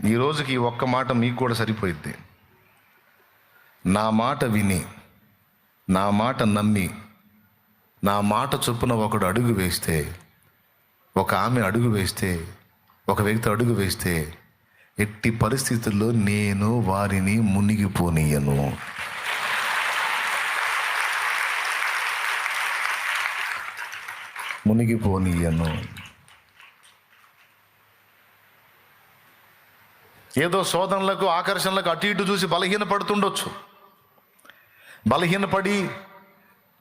ఈ రోజుకి ఈ ఒక్క మాట మీకు కూడా సరిపోయిద్ది. నా మాట విని, నా మాట నమ్మి, నా మాట చొప్పున ఒకడు అడుగు వేస్తే, ఒక ఆమె అడుగు వేస్తే, ఒక వ్యక్తి అడుగు వేస్తే, ఎట్టి పరిస్థితుల్లో నేను వారిని మునిగిపోనీయను. ఏదో శోధనలకు, ఆకర్షణలకు అటు ఇటు చూసి బలహీనపడుతుండొచ్చు. బలహీనపడి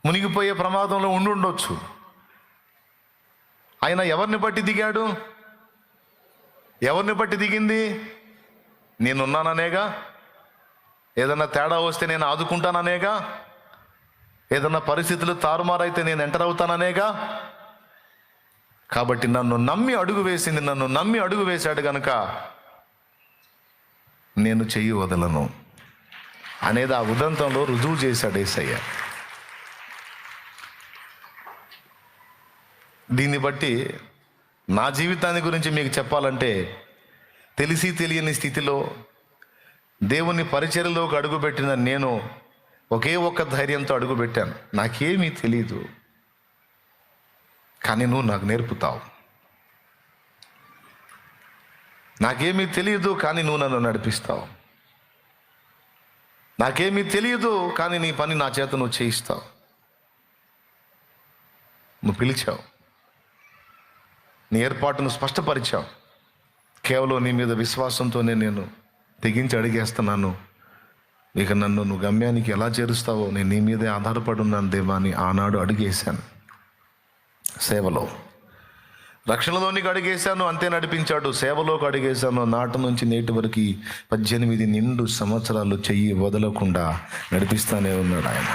మునిగిపోయే ప్రమాదంలో ఉండుండొచ్చు. ఆయన ఎవరిని బట్టి దిగాడు? ఎవరిని బట్టి దిగింది? నేనున్నాననేగా. ఏదన్నా తేడా వస్తే నేను ఆదుకుంటాననేగా. ఏదన్నా పరిస్థితులు తారుమారైతే నేను ఎంటర్ అవుతాననేగా. కాబట్టి నన్ను నమ్మి అడుగు వేసింది, నన్ను నమ్మి అడుగు వేశాడు కనుక నేను చెయ్యి వదలను అనేది ఆ ఉదంతంలో రుజువు చేశాడు యేసయ్య. దీన్ని బట్టి నా జీవితాన్ని గురించి మీకు చెప్పాలంటే, తెలిసి తెలియని స్థితిలో దేవుని పరిచర్యలోకి అడుగుపెట్టిన నేను ఒకే ఒక్క ధైర్యంతో అడుగుపెట్టాను. నాకేమీ తెలీదు, కానీ నువ్వు నాకు నేర్పుతావు. నాకేమీ తెలియదు, కానీ నువ్వు నన్ను నడిపిస్తావు. నాకేమీ తెలియదు, కానీ నీ పని నా చేత నువ్వు చేయిస్తావు. నువ్వు పిలిచావు, నీ ఏర్పాటును స్పష్టపరిచావు. కేవలం నీ మీద విశ్వాసంతోనే నేను తెగించి అడిగేస్తున్నాను. ఇక నన్ను నువ్వు గమ్యానికి ఎలా చేరుస్తావో నేను నీ మీదే ఆధారపడి ఉన్నాను దేవా అని ఆనాడు అడిగేశాను. సేవలో రక్షణలోనికి అడిగేశాను, అంతే నడిపించాడు. సేవలోకి అడిగేశాను, నాటి నుంచి నేటి వరకు 18 నిండు సంవత్సరాలు చెయ్యి వదలకుండా నడిపిస్తానే ఉన్నాడు ఆయన.